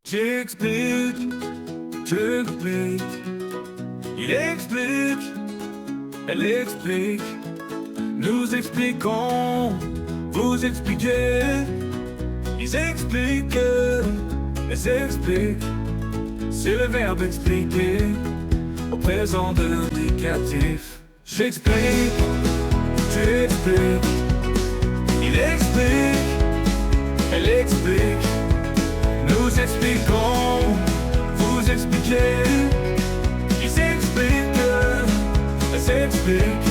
J'explique, je complique. Il explique, elle explique. Nous expliquons, vous expliquez. Ils expliquent, elles expliquent. C'est le verbe expliquer au présent de l'indicatif. J'explique, tu expliques. Il explique, elle explique. Nous expliquons, vous expliquez. Ils expliquent, elles expliquent.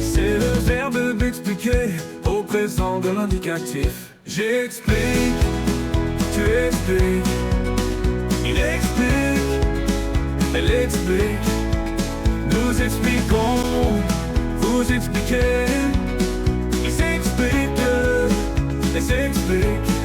C'est le verbe d'expliquer au présent de l'indicatif. J'explique, tu expliques. Il explique, elle explique. Nous expliquons, vous expliquez. Ils expliquent, elles expliquent.